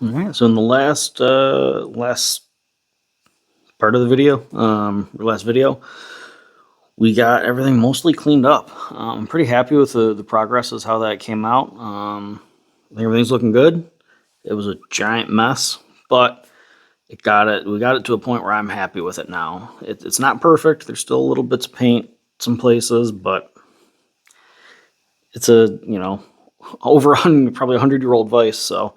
All right, so in the last part of the video, last video, we got everything mostly cleaned up. I'm pretty happy with the progress as how that came out. I think everything's looking good. It was a giant mess, but we got it to a point where I'm happy with it now. It's not perfect. There's still little bits of paint some places, but it's a, over probably 100-year-old Vice, so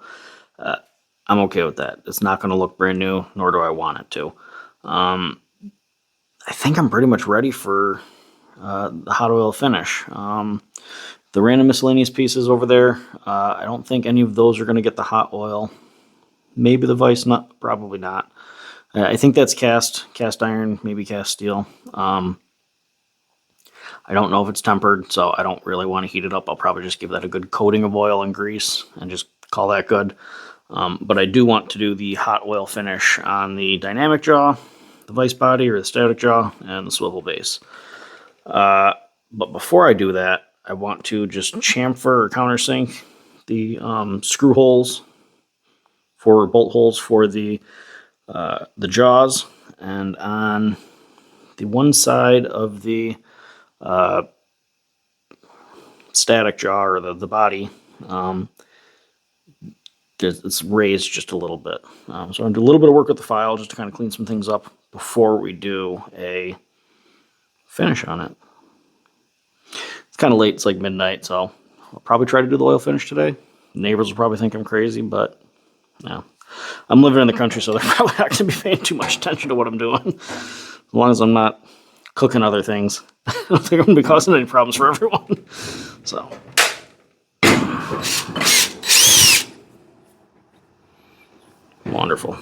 I'm okay with that. It's not going to look brand new, nor do I want it to. I think I'm pretty much ready for the hot oil finish. The random miscellaneous pieces over there, I don't think any of those are going to get the hot oil. Maybe the Vice nut, probably not. I think that's cast iron, maybe cast steel. I don't know if it's tempered, so I don't really want to heat it up. I'll probably just give that a good coating of oil and grease and just call that good. But I do want to do the hot oil finish on the dynamic jaw, the Vice body or the static jaw, and the swivel base. But before I do that, I want to just chamfer or countersink the screw holes for bolt holes for the jaws, and on the one side of the static jaw or the body, it's raised just a little bit. So I'm going to do a little bit of work with the file just to kind of clean some things up before we do a finish on it. It's kind of late. It's like midnight, so I'll probably try to do the oil finish today. Neighbors will probably think I'm crazy, but yeah, I'm living in the country, so they're probably not going to be paying too much attention to what I'm doing. As long as I'm not cooking other things, I don't think I'm going to be causing any problems for everyone. So. Wonderful.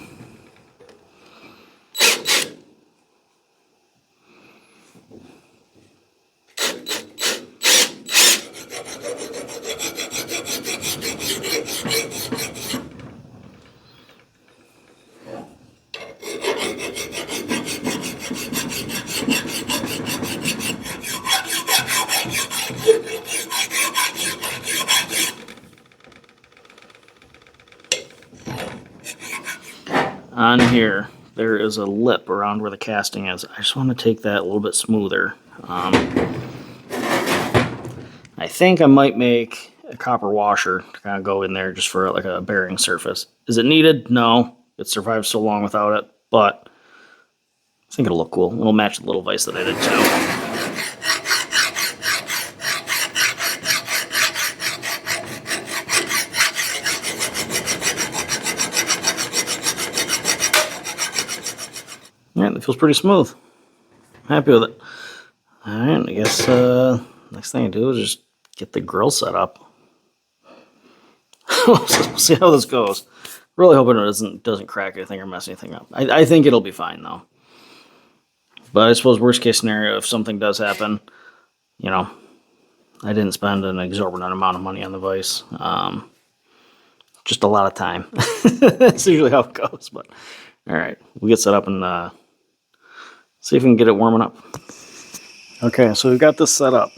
On here, there is a lip around where the casting is. I just want to take that a little bit smoother. I think I might make a copper washer to kind of go in there just for like a bearing surface. Is it needed? No. It survived so long without it, but I think it'll look cool. It'll match the little vise that I did too. Alright, that feels pretty smooth. I'm happy with it. Alright, I guess next thing I do is just get the grill set up. We'll see how this goes. Really hoping it doesn't crack anything or mess anything up. I think it'll be fine though. But I suppose worst case scenario, if something does happen, I didn't spend an exorbitant amount of money on the vise. Just a lot of time. That's usually how it goes. But all right, we'll get set up and see if we can get it warming up. Okay, so we've got this set up.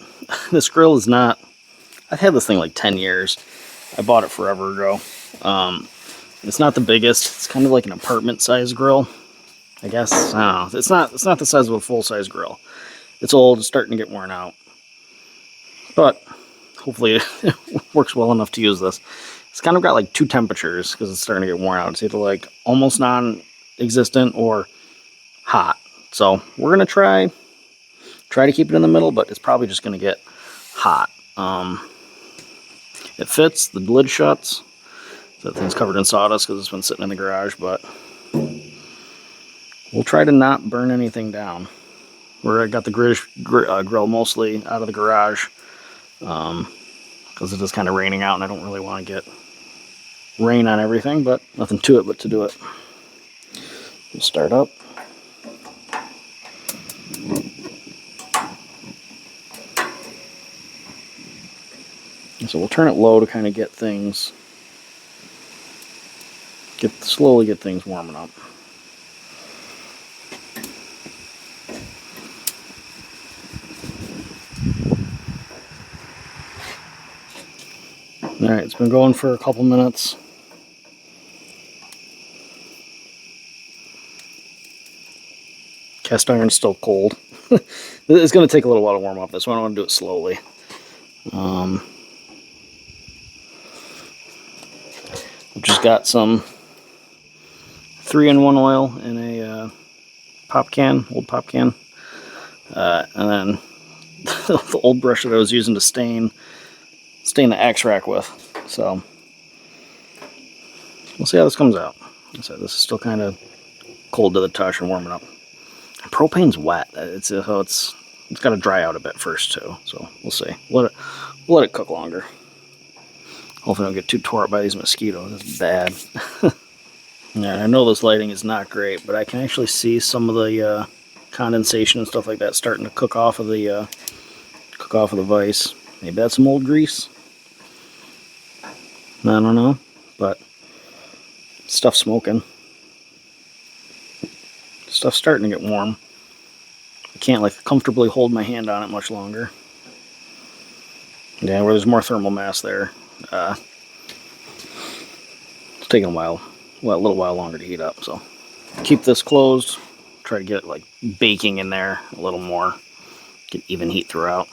This grill is not... I've had this thing like 10 years. I bought it forever ago. It's not the biggest. It's kind of like an apartment-sized grill, I guess. I don't know. It's not the size of a full-size grill. It's old. It's starting to get worn out. But hopefully it works well enough to use this. It's kind of got like two temperatures because it's starting to get worn out. It's either like almost non-existent or hot. So we're going to try to keep it in the middle, but it's probably just going to get hot. It fits, the lid shuts. That thing's covered in sawdust because it's been sitting in the garage, but we'll try to not burn anything down. I got the grill mostly out of the garage because it is kind of raining out and I don't really want to get rain on everything, but nothing to it but to do it. We'll start up. So we'll turn it low to kind of slowly get things warming up. Alright, it's been going for a couple minutes. Cast iron's still cold. It's going to take a little while to warm up this one. I want to do it slowly. I've just got some 3-in-1 oil in a pop can, old pop can. And then the old brush that I was using to stain the axe rack with. So we'll see how this comes out. So this is still kind of cold to the touch and warming up. Propane's wet. It's got to dry out a bit first too. So we'll see. We'll let it cook longer. Hopefully, I don't get too tore up by these mosquitoes. It's bad. Yeah, I know this lighting is not great, but I can actually see some of the condensation and stuff like that starting to cook off of the vise. Maybe that's some old grease. I don't know, but stuff's smoking. Stuff's starting to get warm. I can't like comfortably hold my hand on it much longer. Yeah, where there's more thermal mass there. It's taking a little while longer to heat up. So keep this closed. Try to get it like baking in there a little more. Get even heat throughout.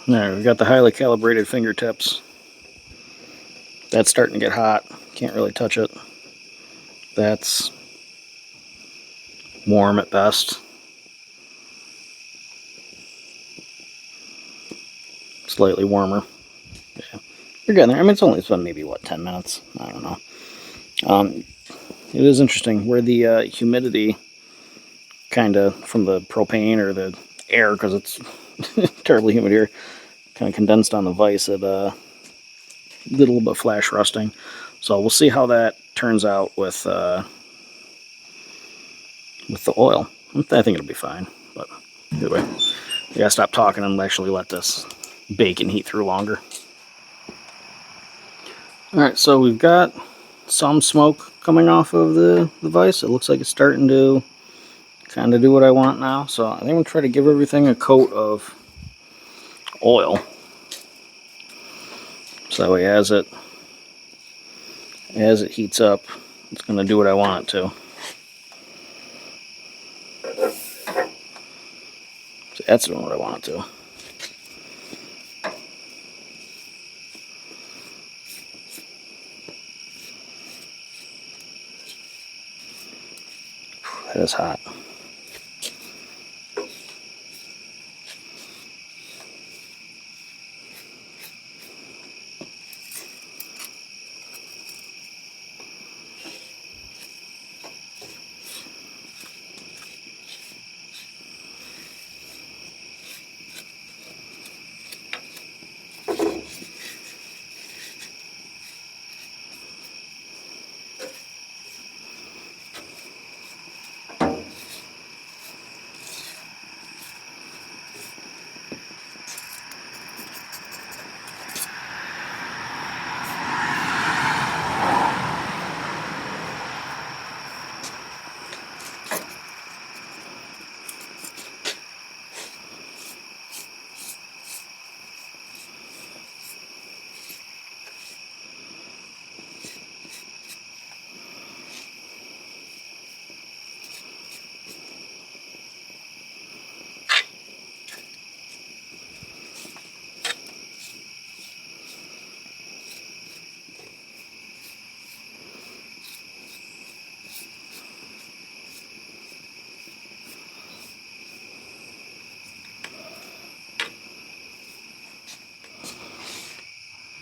There, we've got the highly calibrated fingertips. That's starting to get hot. Can't really touch it. That's warm at best. Slightly warmer. Yeah, you're getting there. I mean, it's been maybe what, 10 minutes? I don't know. It is interesting where the humidity kind of from the propane or the air, because it's terribly humid here, kind of condensed on the vise. It did a little bit of flash rusting. So we'll see how that turns out with the oil. I think it'll be fine. But either way, I gotta stop talking and actually let this bake and heat through longer. Alright, so we've got some smoke coming off of the vise. It looks like it's starting to kind of do what I want now. So I think I'm going to try to give everything a coat of oil. So that way as it heats up, it's going to do what I want it to. So that's doing what I want it to. That is hot.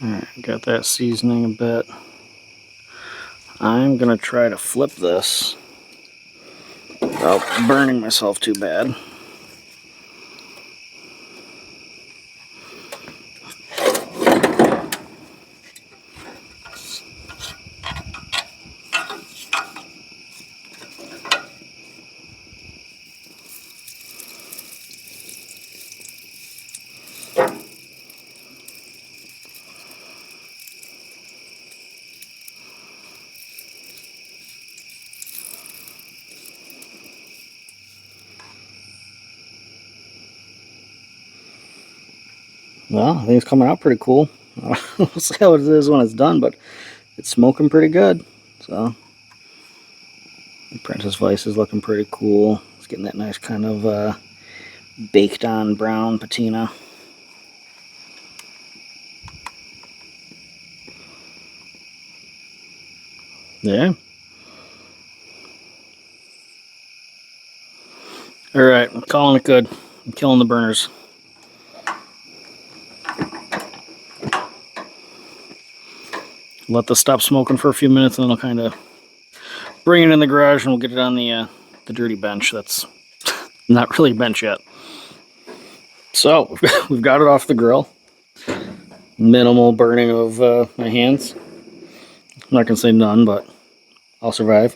Alright, got that seasoning a bit. I'm going to try to flip this without burning myself too bad. Well, I think it's coming out pretty cool. We'll see how it is when it's done, but it's smoking pretty good. So Prentiss Vise is looking pretty cool. It's getting that nice kind of baked on brown patina. Yeah. Alright, I'm calling it good. I'm killing the burners. Let this stop smoking for a few minutes, and then I'll kind of bring it in the garage, and we'll get it on the dirty bench. That's not really a bench yet. So we've got it off the grill. Minimal burning of my hands. I'm not gonna say none, but I'll survive.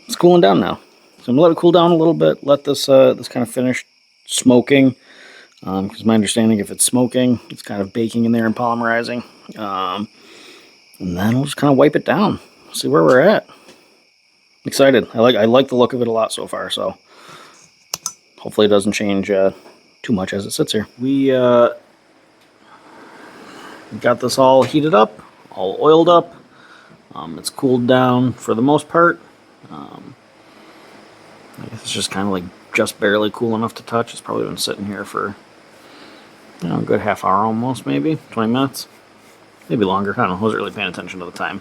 It's cooling down now, so I'm gonna let it cool down a little bit. Let this this kind of finish smoking. Because my understanding, if it's smoking, it's kind of baking in there and polymerizing. And then we'll just kind of wipe it down. See where we're at. Excited. I like the look of it a lot so far. So hopefully it doesn't change too much as it sits here. We got this all heated up, all oiled up. It's cooled down for the most part. I guess it's just kind of like just barely cool enough to touch. It's probably been sitting here for, you know, a good half hour almost, maybe 20 minutes, maybe longer. I don't know. I wasn't really paying attention to the time.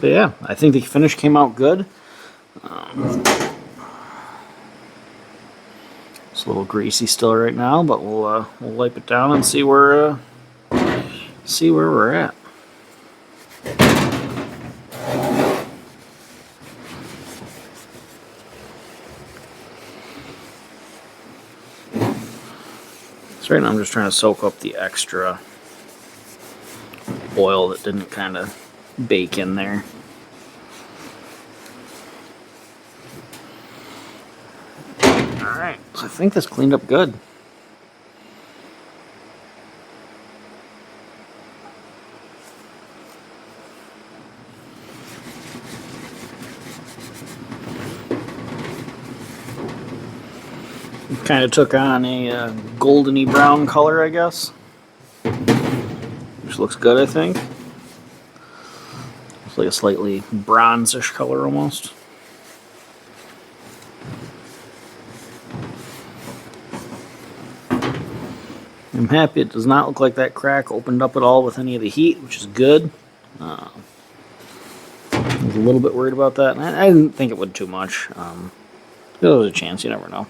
But yeah, I think the finish came out good. It's a little greasy still right now, but we'll wipe it down and see where we're at. So right now I'm just trying to soak up the extra oil that didn't kind of bake in there. Alright, so I think this cleaned up good. Kind of took on a goldeny brown color, I guess, which looks good, I think. It's like a slightly bronzish color almost. I'm happy it does not look like that crack opened up at all with any of the heat, which is good. I was a little bit worried about that, and I didn't think it would too much. There was a chance, you never know.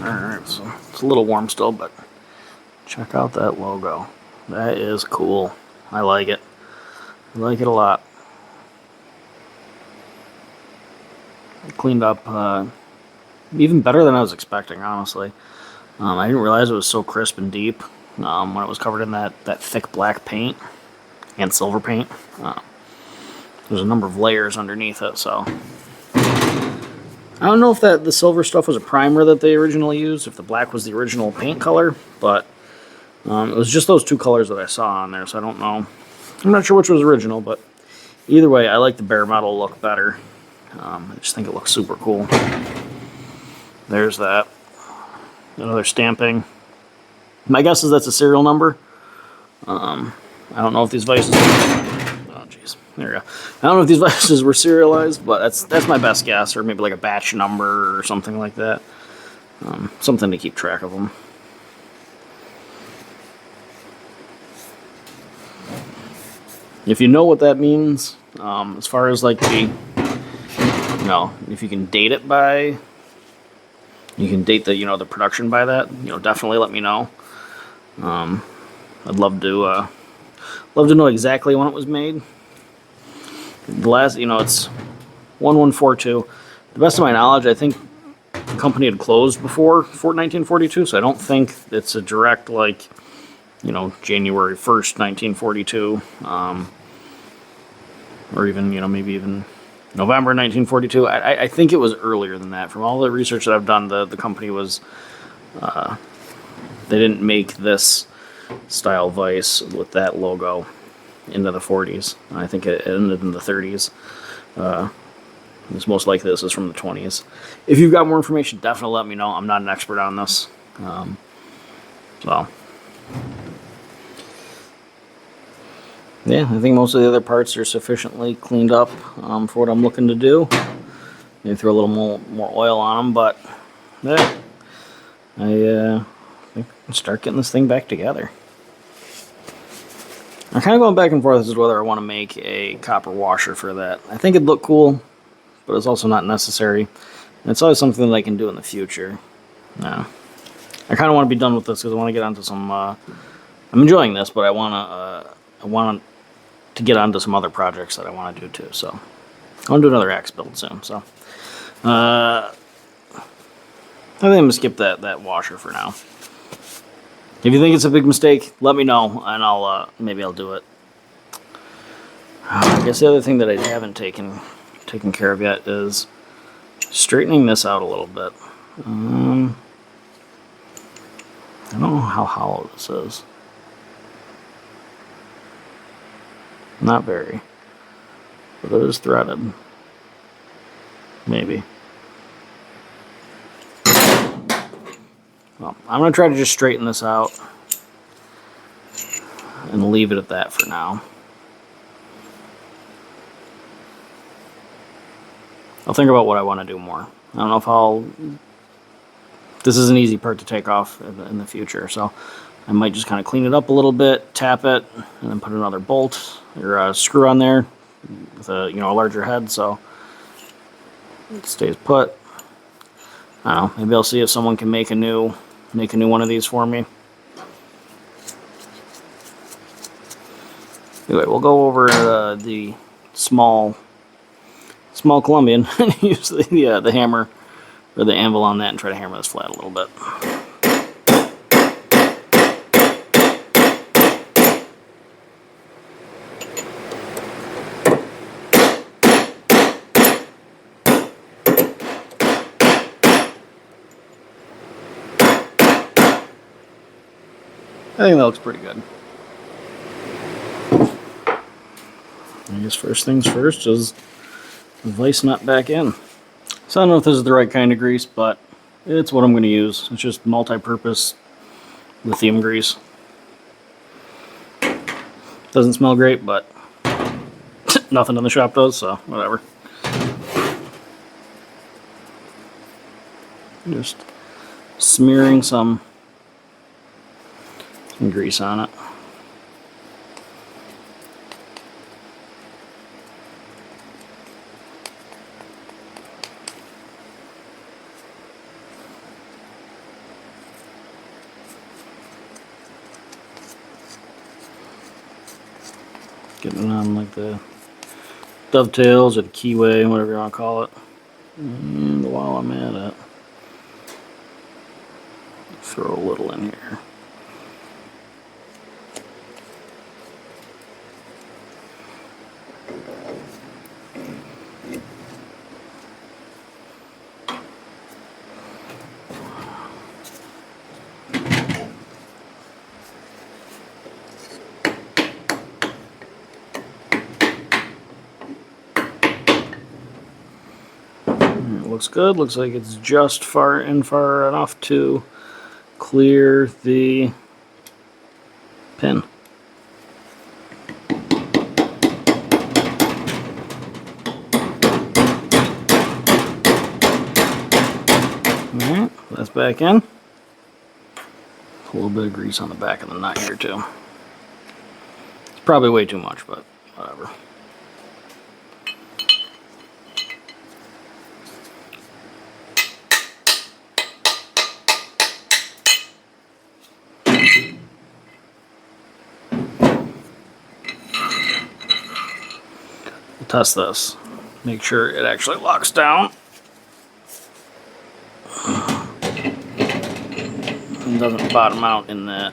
Alright, so it's a little warm still, but check out that logo. That is cool. I like it. I like it a lot. It cleaned up even better than I was expecting, honestly. I didn't realize it was so crisp and deep when it was covered in that thick black paint and silver paint. There's a number of layers underneath it, so I don't know if the silver stuff was a primer that they originally used, if the black was the original paint color, but it was just those two colors that I saw on there, so I don't know. I'm not sure which was original, but either way, I like the bare metal look better. I just think it looks super cool. There's that. Another stamping. My guess is that's a serial number. I don't know if these vices... Oh, jeez. There we go. I don't know if these vices were serialized, but that's my best guess, or maybe like a batch number or something like that. Something to keep track of them. If you know what that means, as far as like the, you know, if you can date it by, you can date the, you know, the production by that, you know, definitely let me know. I'd love to know exactly when it was made. The last, you know, it's 1142. To the best of my knowledge, I think the company had closed before 1942, so I don't think it's a direct, like, you know, January 1st, 1942, or even, you know, maybe even November 1942. I think it was earlier than that. From all the research that I've done, the company was they didn't make this style vise with that logo into the 40s. I think it ended in the 30s. It's most likely this is from the 20s. If you've got more information, definitely let me know. I'm not an expert on this. So, yeah, I think most of the other parts are sufficiently cleaned up for what I'm looking to do. Maybe throw a little more oil on them, but yeah, I think I can start getting this thing back together. I'm kind of going back and forth as to whether I want to make a copper washer for that. I think it'd look cool, but it's also not necessary. And it's always something that I can do in the future. No. I kind of want to be done with this because I want to get onto some. I'm enjoying this, but I want to get onto some other projects that I want to do too. So I want to do another axe build soon. So I think I'm gonna skip that washer for now. If you think it's a big mistake, let me know, and maybe I'll do it. I guess the other thing that I haven't taken care of yet is straightening this out a little bit. I don't know how hollow this is. Not very. But it is threaded. Maybe. Well, I'm going to try to just straighten this out and leave it at that for now. I'll think about what I want to do more. I don't know if I'll... This is an easy part to take off in the future, so I might just kind of clean it up a little bit, tap it, and then put another bolt or a screw on there with a larger head so it stays put. I don't know. Maybe I'll see if someone can make a new one of these for me. Anyway, we'll go over the small Colombian and use the hammer or the anvil on that and try to hammer this flat a little bit. I think that looks pretty good. I guess first things first is the vise nut back in. So I don't know if this is the right kind of grease, but it's what I'm going to use. It's just multi-purpose lithium grease. Doesn't smell great, but nothing in the shop does, so whatever. Just smearing some grease on it. Getting on like the dovetails or the keyway, whatever you want to call it. And while I'm at it, throw a little in here. Looks good. Looks like it's just far enough to clear the pin. Alright, that's back in. A little bit of grease on the back of the nut here too. It's probably way too much, but whatever. Test this. Make sure it actually locks down. And doesn't bottom out in that.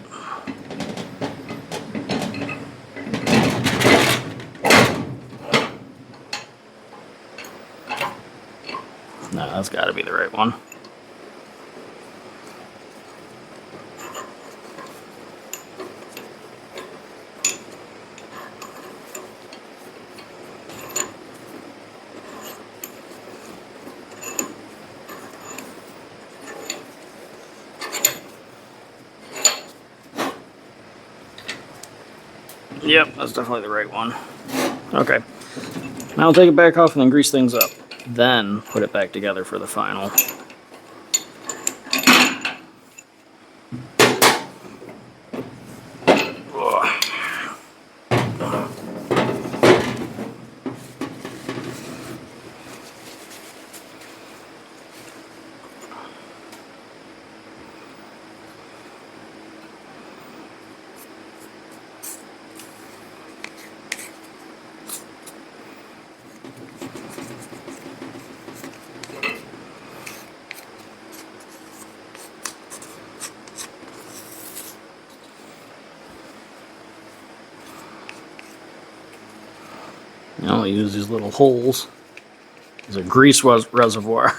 No, that's got to be the right one. Yep, that's definitely the right one. Okay. Now I'll take it back off and then grease things up. Then put it back together for the final. I'll use these little holes as a grease reservoir.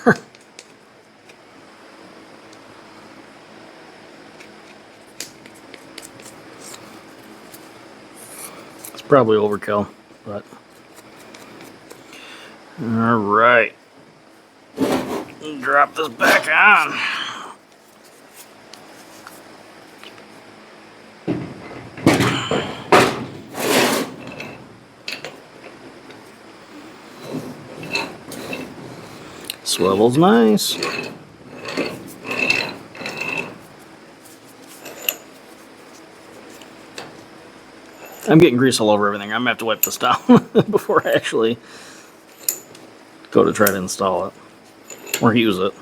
It's probably overkill, but all right. Drop this back on. Swivel's nice. I'm getting grease all over everything. I'm gonna have to wipe this down before I actually go to try to install it or use it.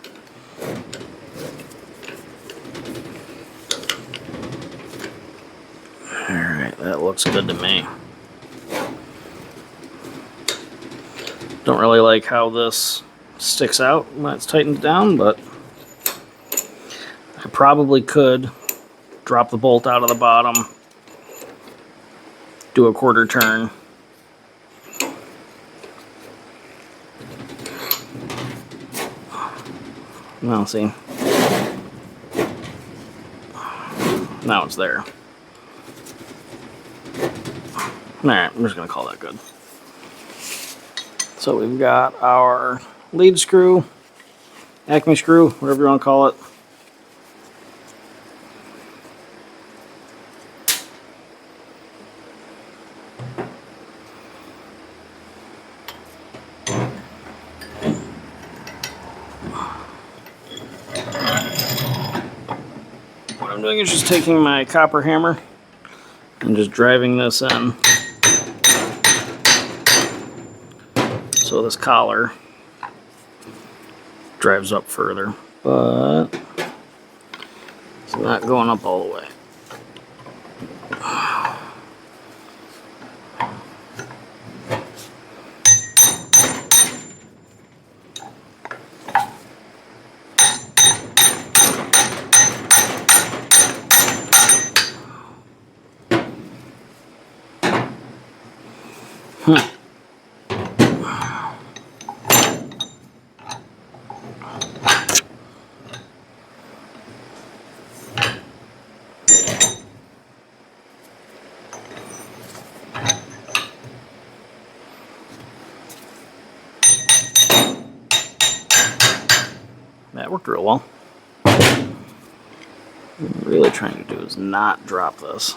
Alright, that looks good to me. Don't really like how this sticks out when it's tightened down, but I probably could drop the bolt out of the bottom, do a quarter turn, now see, now it's there. Alright, I'm just going to call that good. So we've got our lead screw, Acme screw, whatever you want to call it. What I'm doing is just taking my copper hammer and just driving this in. So this collar drives up further, but it's not going up all the way. That worked real well. What I'm really trying to do is not drop this.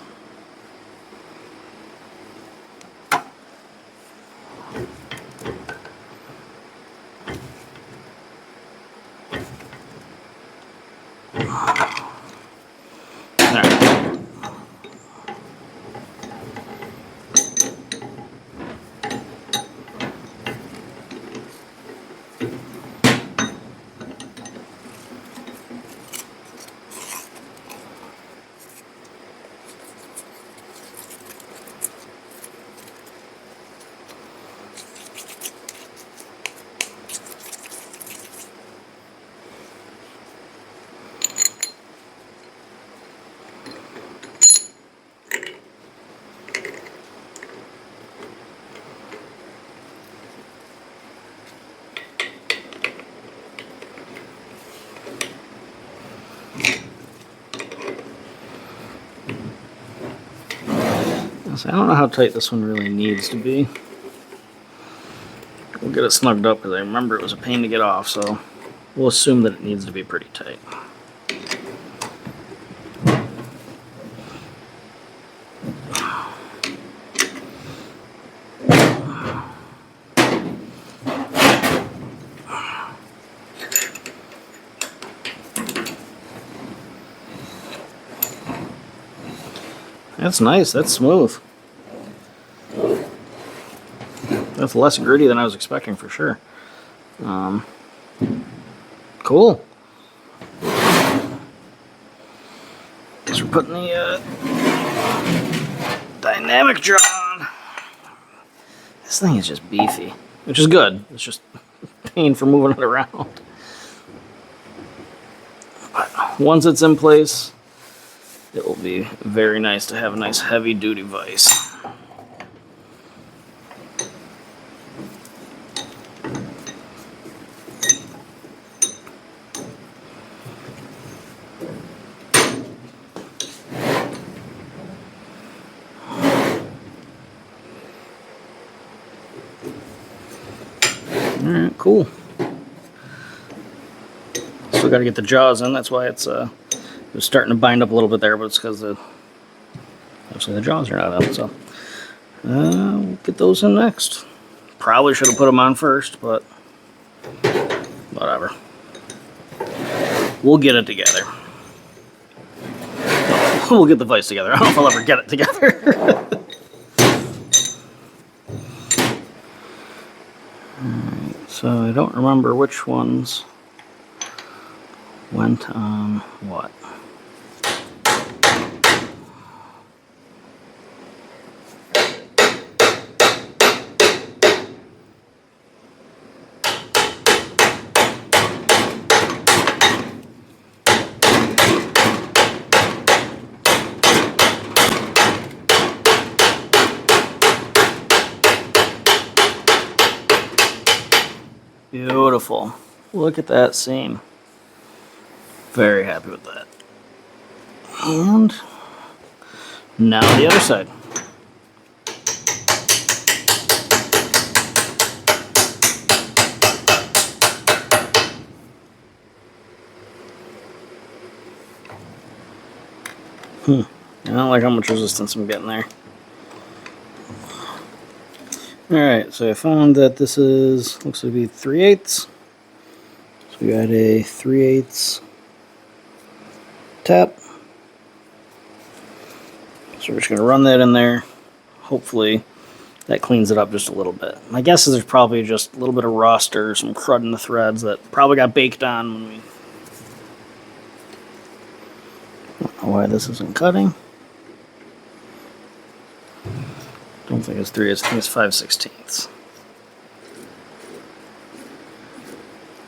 So I don't know how tight this one really needs to be. We'll get it snugged up because I remember it was a pain to get off, so we'll assume that it needs to be pretty tight. That's nice. That's smooth. That's less gritty than I was expecting for sure. Cool. Guess we're putting the dynamic jaw on. This thing is just beefy, which is good. It's just pain for moving it around. But once it's in place, it will be very nice to have a nice heavy-duty vise. Alright, cool. Still got to get the jaws in. That's why it was starting to bind up a little bit there, but it's because obviously the jaws are not up. So we'll get those in next. Probably should have put them on first, but whatever. We'll get it together. We'll get the vise together. I don't know if I'll ever get it together. Alright, so I don't remember which ones went on what. Beautiful. Look at that seam. Very happy with that. And now the other side. I don't like how much resistance I'm getting there. Alright, so I found that this looks to be 3/8. So we got a 3/8 tap. So we're just going to run that in there. Hopefully that cleans it up just a little bit. My guess is there's probably just a little bit of rust or some crud in the threads that probably got baked on when we... I don't know why this isn't cutting. I don't think it's 3/8, I think it's 5/16.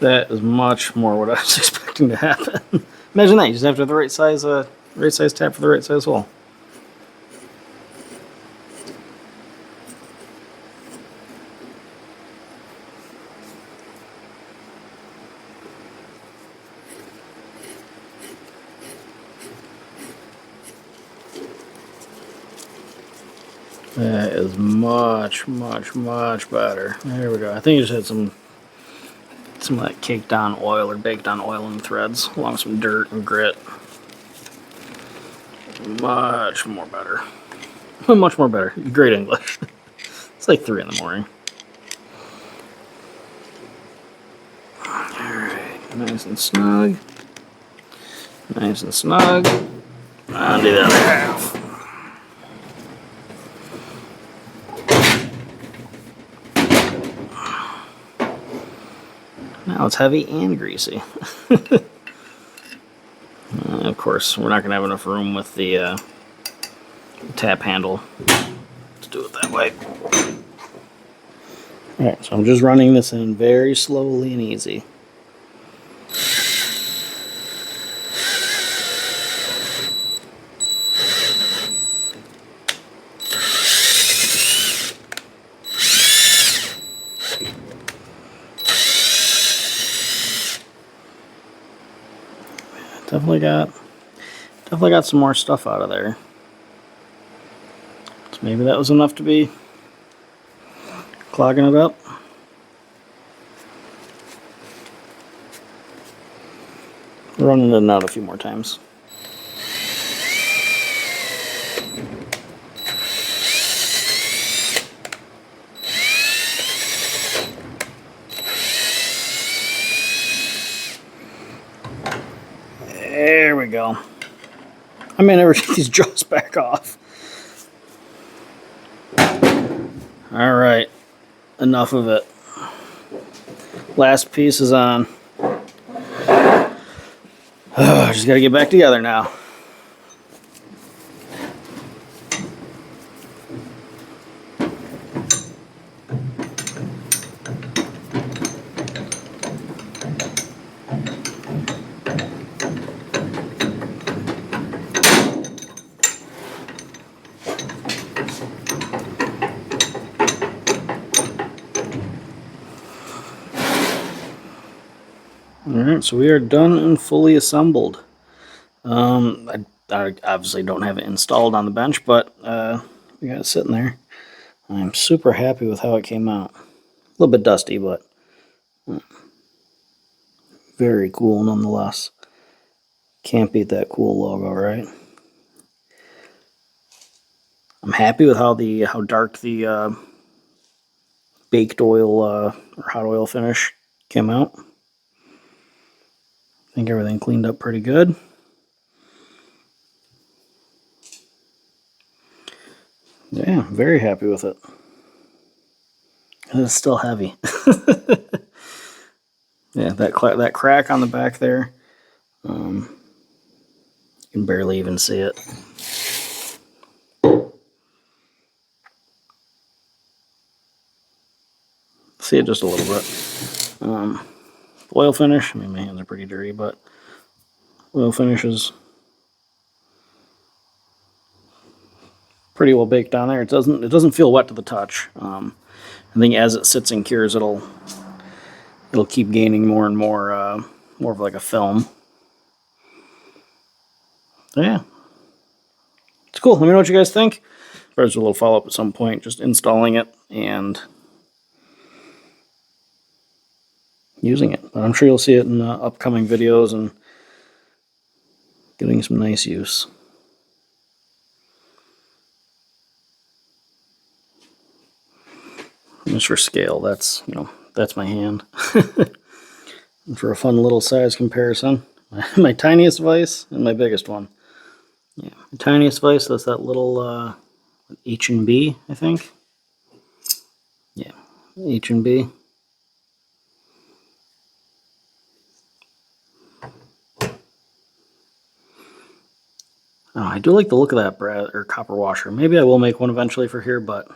That is much more what I was expecting to happen. Imagine that, you just have to have the right size tap for the right size hole. That is much, much, much better. There we go. I think you just had some of that caked on oil or baked on oil in the threads, along with some dirt and grit. Much more better. Much more better. Great English. It's like 3 in the morning. Alright, nice and snug. Nice and snug. I'll do the other half. Now it's heavy and greasy. Of course, we're not going to have enough room with the tap handle to do it that way. Alright, so I'm just running this in very slowly and easy. Definitely got some more stuff out of there. So maybe that was enough to be clogging it up. Running it out a few more times. There we go. I may never take these jaws back off. Alright, enough of it. Last piece is on. Just gotta get back together now. Alright, so we are done and fully assembled. I obviously don't have it installed on the bench, but we got it sitting there. I'm super happy with how it came out. A little bit dusty, but very cool nonetheless. Can't beat that cool logo, right? I'm happy with how dark the baked oil or hot oil finish came out. I think everything cleaned up pretty good. Yeah, very happy with it. And it's still heavy. Yeah, that crack on the back there, you can barely even see it. See it just a little bit. Oil finish, I mean, my hands are pretty dirty, but oil finish is pretty well baked on there. It doesn't feel wet to the touch. I think as it sits and cures, it'll keep gaining more and more of like a film. So yeah, it's cool. Let me know what you guys think. There's a little follow up at some point, just installing it and using it. But I'm sure you'll see it in upcoming videos and getting some nice use. Just for scale, that's my hand. And for a fun little size comparison, my tiniest vise and my biggest one. Yeah, my tiniest vise, that's that little H&B, I think. Yeah, H&B. Oh, I do like the look of that brass or copper washer. Maybe I will make one eventually for here, but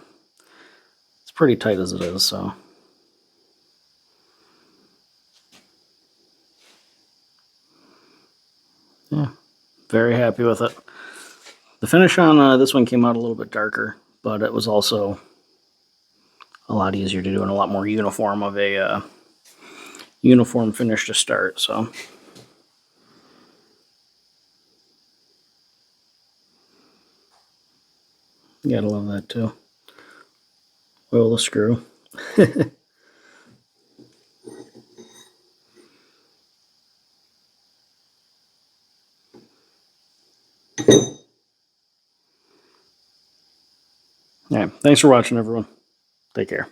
it's pretty tight as it is, so. Yeah, very happy with it. The finish on this one came out a little bit darker, but it was also a lot easier to do and a lot more uniform of a uniform finish to start, so. You gotta love that too. Oil the screw. Yeah, thanks for watching, everyone. Take care.